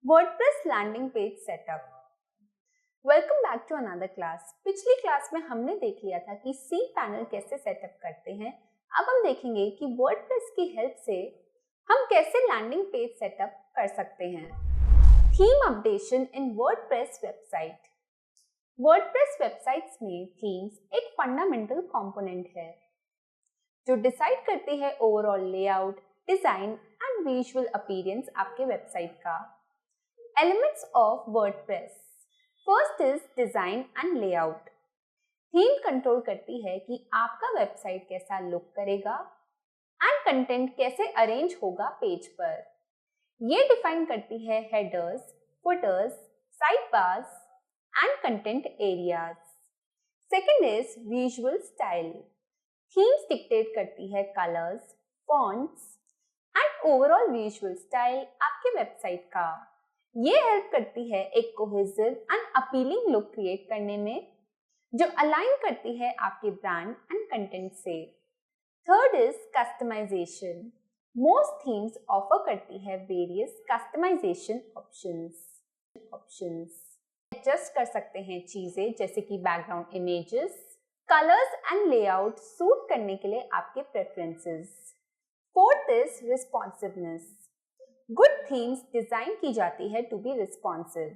WordPress landing page setup. Welcome back to another class. पिछली class में हमने देख लिया था कि सी पैनल कैसे सेटअप करते हैं। अब हम देखेंगे कि वर्डप्रेस की हेल्प से हम कैसे लैंडिंग पेज सेटअप कर सकते हैं। थीम अपडेशन इन वर्डप्रेस वेबसाइट। वर्डप्रेस वेबसाइट्स में थीम्स एक फंडामेंटल कंपोनेंट है जो डिसाइड करती है overall layout, design and visual appearance आपके वेबसाइट का। Elements of WordPress. First is design and layout. Theme control करती है कि आपका वेबसाइट कैसा लुक करेगा एंड कंटेंट कैसे अरेंज होगा पेज पर। ये डिफाइन करती है headers, putters, side bars and content areas. Second is visual style. Themes dictate करती है colours, fonts and overall visual style आपके वेबसाइट का। ये हेल्प करती है एक cohesive and appealing look create करने में जो अलाइन करती है आपके ब्रांड एंड कंटेंट से। Third is customization. Most themes offer करती है वेरियस कस्टमाइजेशन ऑप्शंस। एडजस्ट कर सकते हैं चीजें जैसे कि background images, colours and layout suit करने के लिए आपके preferences. Fourth is responsiveness. Good themes design की जाती है टू बी रिस्पॉन्सिव,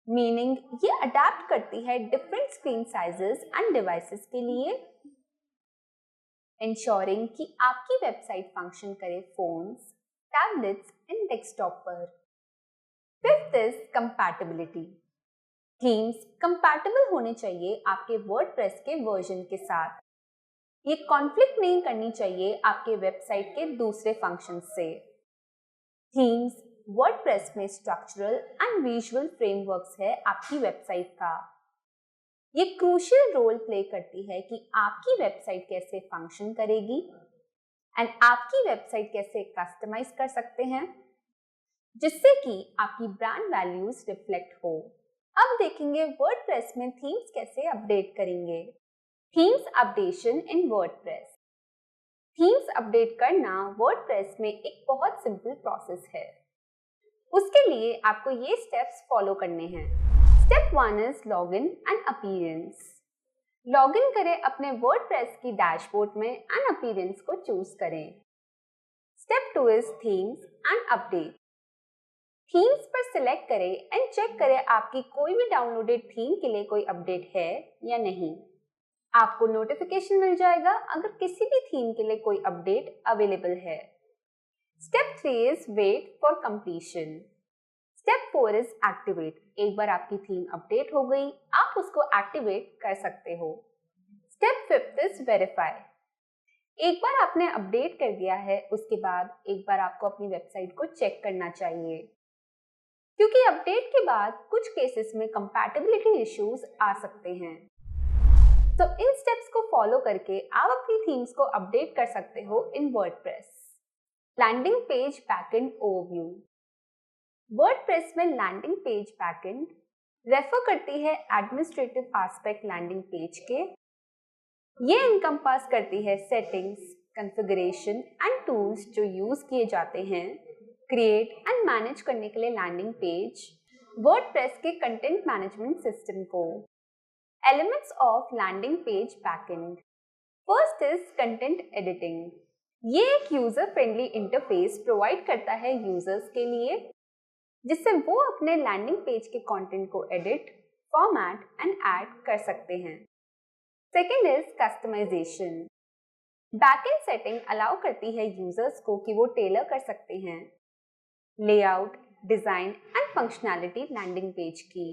मीनिंग ये अडेप्ट करती है different screen sizes end devices के लिए, इंश्योरिंग कि आपकी वेबसाइट फंक्शन करे फोन्स, टैबलेट्स एंड डेस्कटॉप पर। Fifth is compatibility. Themes compatible होने चाहिए आपके वर्डप्रेस के वर्जन के साथ। ये कॉन्फ्लिक्ट नहीं करनी चाहिए आपके वेबसाइट के दूसरे फंक्शंस से। थीम्स वर्डप्रेस में स्ट्रक्चरल एंड विजुअल फ्रेमवर्क्स है आपकी वेबसाइट का। ये क्रूशियल रोल प्ले करती है कि आपकी वेबसाइट कैसे फंक्शन करेगी एंड आपकी वेबसाइट कैसे कस्टमाइज कर सकते हैं जिससे कि आपकी ब्रांड वैल्यूज रिफ्लेक्ट हो। अब देखेंगे वर्डप्रेस में थीम्स कैसे अपडेट करेंगे। थीम्स अपडेशन इन वर्डप्रेस। थीम्स अपडेट करना वर्डप्रेस में एक बहुत सिंपल प्रोसेस है। उसके लिए आपको ये स्टेप्स फॉलो करने हैं। Step 1 is login and appearance. Login करें अपने वर्डप्रेस की डैशबोर्ड में एंड अपीयरेंस को चूज करें। Step 2 is themes and update. Themes पर सिलेक्ट करें एंड चेक करें आपकी कोई भी डाउनलोडेड थीम के लिए कोई अपडेट है या नहीं। आपको नोटिफिकेशन मिल जाएगा अगर किसी भी थीम के लिए कोई अपडेट अवेलेबल है। Step 3 is wait for completion. Step 4 is activate. एक बार आपकी थीम अपडेट हो गई, आप उसको एक्टिवेट कर सकते हो। Step 5 is verify. एक बार आपने अपडेट कर दिया है, उसके बाद एक बार आपको अपनी वेबसाइट को चेक करना चाहिए क्योंकि अपडेट के बाद कुछ केसेस में कंपैटिबिलिटी इश्यूज आ सकते हैं। तो इन स्टेप्स को फॉलो करके आप अपनी थीम्स को अपडेट कर सकते हो in WordPress. Landing page backend overview. WordPress में लैंडिंग पेज बैकएंड रेफर करती है एडमिनिस्ट्रेटिव एस्पेक्ट लैंडिंग पेज के। ये इनकम्पास करती है सेटिंग्स, कॉन्फ़िगरेशन एंड टूल्स जो यूज किए जाते हैं क्रिएट एंड मैनेज करने के लिए लैंडिंग पेज वर्डप्रेस के कंटेंट मैनेजमेंट सिस्टम को। Elements of landing page backend. First is content editing. ये एक यूजर फ्रेंडली इंटरफेस प्रोवाइड करता है यूजर्स के लिए जिससे वो अपने लैंडिंग पेज के कंटेंट को एडिट, फॉर्मेट एंड ऐड कर सकते हैं। Second is customization. Backend setting allow करती है यूजर्स को कि वो टेलर कर सकते हैं layout, design and functionality landing page की।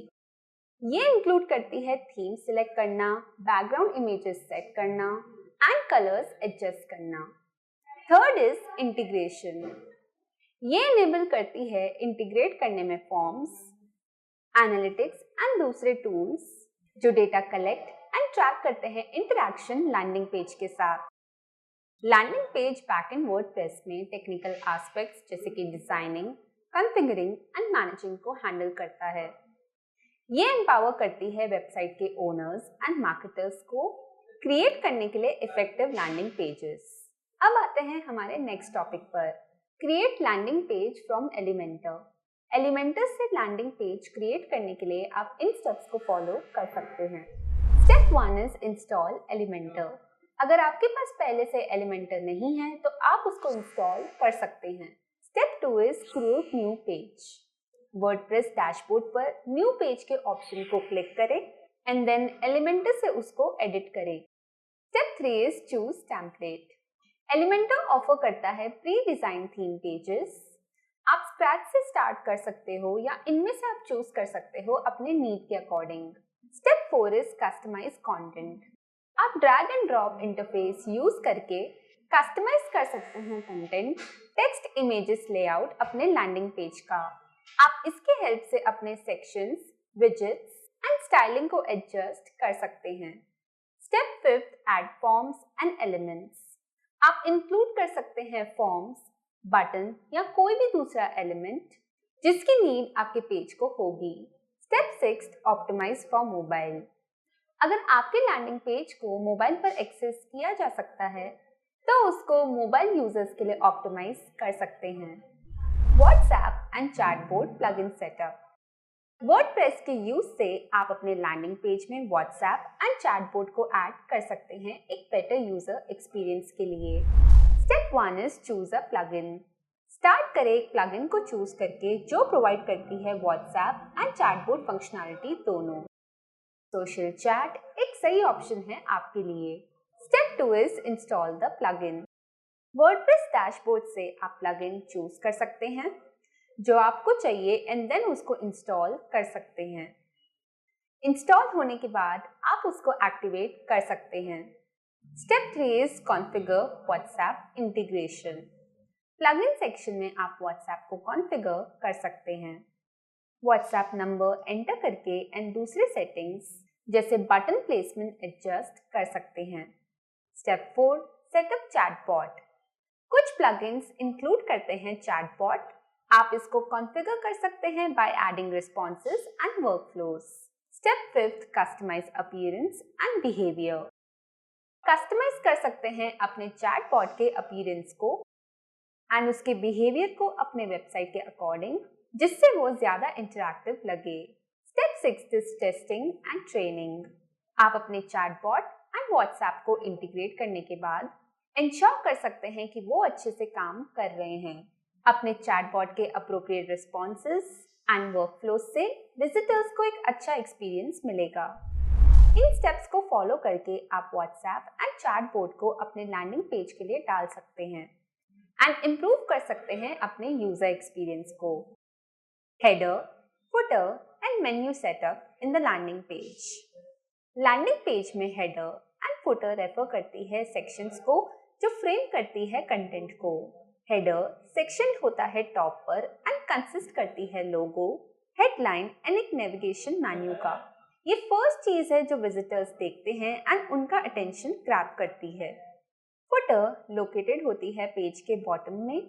ये इंक्लूड करती है थीम सिलेक्ट करना, बैकग्राउंड इमेजेस सेट करना एंड कलर्स एडजस्ट करना। Third is integration. ये इनेबल करती है इंटीग्रेट करने में फॉर्म्स, एनालिटिक्स एंड दूसरे टूल्स जो डेटा कलेक्ट एंड ट्रैक करते हैं इंटरैक्शन लैंडिंग पेज के साथ। लैंडिंग पेज बैकएंड वर्डप्रेस में टेक्निकल एस्पेक्ट्स जैसे कि डिजाइनिंग, कॉन्फ़िगरिंग एंड मैनेजिंग को हैंडल करता है। ये एम्पावर करती है वेबसाइट के ओनर्स एंड मार्केटर्स को क्रिएट करने के लिए इफेक्टिव लैंडिंग पेजेस। अब आते हैं हमारे नेक्स्ट टॉपिक पर, create landing page from Elementor. Elementor से लैंडिंग पेज क्रिएट करने के लिए आप इन स्टेप्स को फॉलो कर सकते हैं। Step 1 is install Elementor. अगर आपके पास पहले से एलिमेंटर नहीं है तो आप उसको इंस्टॉल कर सकते हैं। Step 2 is create new page. WordPress dashboard पर न्यू पेज के ऑप्शन को क्लिक करें एंड देन एलिमेंटर से उसको एडिट करें। Step 3 is choose template. Elementor offer करता है प्री डिजाइन थीम पेजेस। आप स्क्रैच से स्टार्ट कर सकते हो या इनमें से आप चूज कर सकते हो अपने नीड के according. Step 4 is customise content. आप drag and drop interface use करके कस्टमाइज कर सकते हैं कंटेंट, टेक्स्ट, इमेजेस, लेआउट अपने लैंडिंग पेज का। आप इसके हेल्प से अपने सेक्शंस, विजेट्स एंड स्टाइलिंग को एडजस्ट कर सकते हैं। Step 5 add forms and elements. आप इंक्लूड कर सकते हैं फॉर्म्स, बटन या कोई भी दूसरा एलिमेंट जिसकी नीड आपके पेज को होगी। Step 6 optimize for mobile. अगर आपके लैंडिंग पेज को मोबाइल पर एक्सेस किया जा सकता है तो उसको मोबाइल यूजर्स के लिए ऑप्टिमाइज कर सकते हैं। WhatsApp and chatbot plugin setup. WordPress के यूज से आप अपने लैंडिंग पेज में व्हाट्सएप एंड चैटबॉट को ऐड कर सकते हैं एक बेटर यूजर एक्सपीरियंस के लिए। Step 1 is choose a plugin. Start करें एक प्लगइन को चूज करके जो प्रोवाइड करती है व्हाट्सएप एंड चैटबॉट फंक्शनैलिटी दोनों। सोशल चैट एक सही ऑप्शन है आपके लिए। Step 2 is install the plugin. WordPress dashboard से आप प्लगइन चूज कर सकते हैं जो आपको चाहिए एंड देन उसको इंस्टॉल कर सकते हैं। इंस्टॉल होने के बाद आप उसको एक्टिवेट कर सकते हैं। Step 3 is configure WhatsApp integration. Plugin section में आप व्हाट्सएप को कॉन्फ़िगर कर सकते हैं। व्हाट्सएप नंबर एंटर करके एंड दूसरे सेटिंग्स जैसे बटन प्लेसमेंट एडजस्ट कर सकते हैं। Step 4 setup chatbot. कुछ प्लगइन्स इंक्लूड करते हैं चैटबॉट। आप इसको कॉन्फ़िगर कर सकते हैं by adding responses and workflows. Step 5 customize appearance and behaviour. Customize कर सकते हैं अपने चैटबॉट के अपीयरेंस को एंड उसके बिहेवियर को अपने वेबसाइट के अकॉर्डिंग जिससे वो ज्यादा इंटरैक्टिव लगे। Step 6 is testing and training. आप अपने चैटबॉट एंड व्हाट्सएप को इंटीग्रेट करने के बाद इंश्योर कर सकते हैं कि वो अच्छे से काम कर रहे हैं। अपने चैटबॉट के अप्रोप्रिएट रिस्पॉन्सेज एंड वर्कफ्लोज से विजिटर्स को एक अच्छा एक्सपीरियंस मिलेगा। इन स्टेप्स को फॉलो करके आप व्हाट्सएप एंड चैटबॉट को अपने लैंडिंग पेज के लिए डाल सकते हैं एंड इम्प्रूव कर सकते हैं अपने यूजर एक्सपीरियंस को। Header, footer and menu setup in the landing page. Landing page में हेडर एंड फुटर रेफर करती है सेक्शंस को जो फ्रेम करती है कंटेंट को। हेडर सेक्शन होता है टॉप पर एंड कंसिस्ट करती है लोगो, हेडलाइन एंड एक नेविगेशन मेन्यू का। ये फर्स्ट चीज है जो विजिटर्स देखते हैं एंड उनका अटेंशन ग्रैब करती है। फुटर लोकेटेड होती है पेज के बॉटम में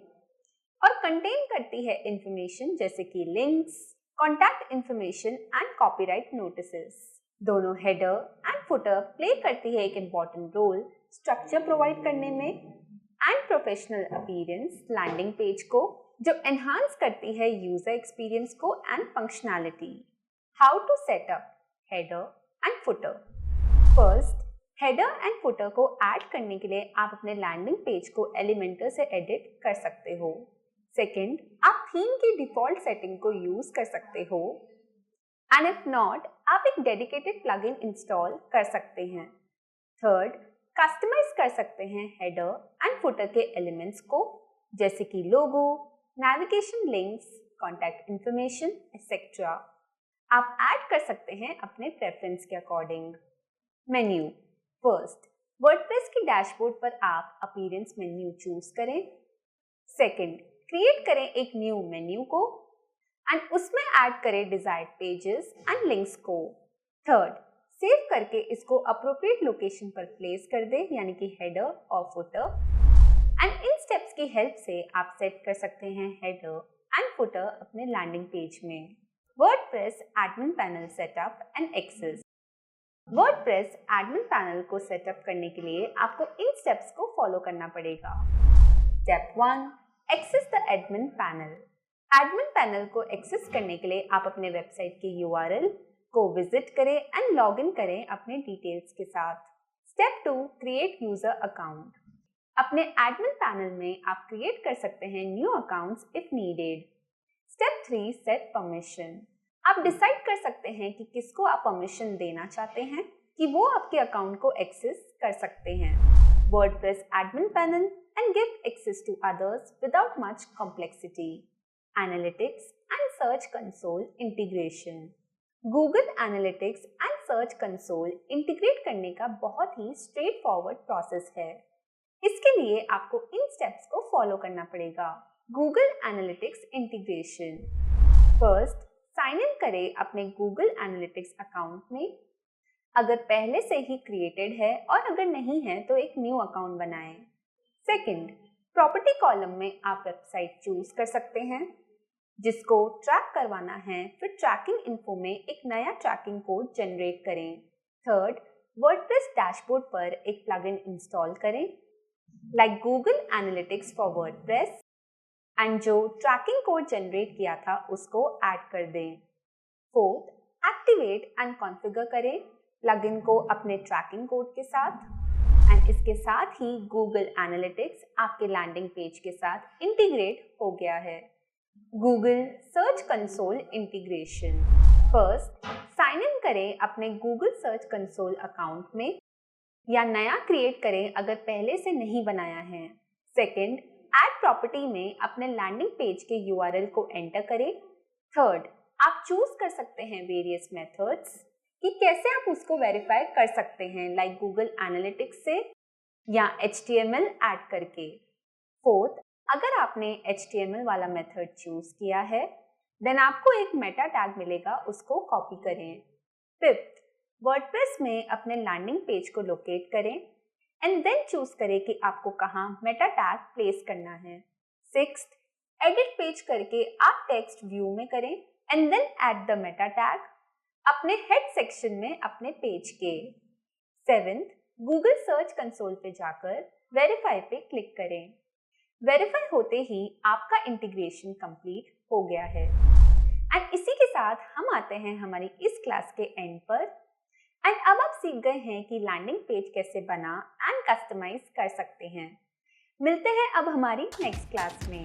और कंटेन करती है इंफॉर्मेशन जैसे कि links, contact information and copyright notices. दोनों हेडर एंड फुटर प्ले करती है एक इम्पॉर्टेंट रोल स्ट्रक्चर प्रोवाइड करने में and professional appearance landing page को जो एनहांस करती है यूजर एक्सपीरियंस को and functionality. How to set up header and footer. First, header and footer को ऐड करने के लिए आप अपने लैंडिंग पेज को एलिमेंटर से एडिट कर सकते हो। सेकेंड, आप थीम की डिफॉल्ट सेटिंग को यूज कर सकते हो एंड इफ नॉट आप एक डेडिकेटेड प्लगइन इंस्टॉल कर सकते हैं। थर्ड, कस्टमाइज कर सकते हैं हेडर एंड फुटर के एलिमेंट्स को जैसे कि logo, navigation links, contact information etcetera. आप ऐड कर सकते हैं अपने प्रेफरेंस के अकॉर्डिंग। मेन्यू। फर्स्ट, वर्डप्रेस की डैशबोर्ड पर आप अपीयरेंस मेन्यू चूज करें। सेकंड, क्रिएट करें एक न्यू मेन्यू को एंड उसमें ऐड करें डिजायर्ड पेजेस एंड लिंक्स को। थर्ड, सेव करके इसको अप्रोप्रिएट लोकेशन पर प्लेस कर दें यानी कि हेडर और फुटर। एंड इन स्टेप्स की हेल्प से आप सेट कर सकते हैं हेडर एंड फुटर अपने लैंडिंग पेज में। WordPress admin panel setup and access. WordPress admin panel को सेटअप करने के लिए आपको इन स्टेप्स को फॉलो करना पड़ेगा। Step 1, access the admin panel. Admin panel को एक्सेस करने के लिए आप अपने वेबसाइट की URL को विजिट करें एंड लॉग इन करें अपने डिटेल्स के साथ। Step 2, create user account. अपने एडमिन पैनल में आप क्रिएट कर सकते हैं new accounts if needed. Step 3, set permission. आप डिसाइड कर सकते हैं कि किसको आप परमिशन देना चाहते हैं कि वो आपके अकाउंट को एक्सेस कर सकते हैं। WordPress admin panel and give access to others without much complexity. Analytics and Search Console integration. Google Analytics and Search Console integrate करने का बहुत ही स्ट्रेट फॉरवर्ड प्रोसेस है। इसके लिए आपको इन स्टेप्स को फॉलो करना पड़ेगा। Google Analytics integration. First, sign in करें अपने Google Analytics अकाउंट में। अगर पहले से ही क्रिएटेड है और अगर नहीं है तो एक न्यू अकाउंट बनाएं। सेकंड, प्रॉपर्टी कॉलम में आप वेबसाइट चूज कर सकते हैं जिसको ट्रैक करवाना है, फिर ट्रैकिंग इन्फो में एक नया ट्रैकिंग कोड जनरेट करें। थर्ड, वर्डप्रेस डैशबोर्ड पर एक प्लगइन इंस्टॉल करें like Google Analytics for WordPress and जो ट्रैकिंग कोड जनरेट किया था उसको ऐड कर दें। फोर्थ, एक्टिवेट एंड कॉन्फ़िगर करें प्लगइन को अपने ट्रैकिंग कोड के साथ एंड इसके साथ ही गूगल एनालिटिक्स आपके लैंडिंग पेज के साथ इंटीग्रेट हो गया है। Google search console integration. First, sign in करें अपने गूगल सर्च कंसोल अकाउंट में या नया क्रिएट करें अगर पहले से नहीं बनाया है। सेकंड, ऐड प्रॉपर्टी में अपने लैंडिंग पेज के URL को एंटर करें। थर्ड, आप चूज कर सकते हैं वेरियस मेथड्स कि कैसे आप उसको वेरीफाई कर सकते हैं लाइक गूगल एनालिटिक्स से या HTML ऐड करके। फोर्थ, अगर आपने HTML वाला मेथड चूज किया है देन आपको एक मेटा टैग मिलेगा, उसको कॉपी करें। फिफ्थ, वर्डप्रेस में अपने लैंडिंग पेज को लोकेट करें एंड देन चूज करें कि आपको कहाँ मेटा टैग प्लेस करना है। सिक्स्थ, एडिट पेज करके आप टेक्स्ट व्यू में करें and then add the meta tag अपने हेड सेक्शन में अपने पेज के। सेवेंथ, गूगल सर्च कंसोल पे जाकर वेरीफाई पे क्लिक करें। वेरीफाई होते ही आपका इंटीग्रेशन कंप्लीट हो गया है। एंड इसी के साथ हम आते हैं हमारी इस क्लास के एंड पर। एंड अब आप सीख गए हैं कि लैंडिंग पेज कैसे बना एंड कस्टमाइज कर सकते हैं। मिलते हैं अब हमारी नेक्स्ट क्लास में।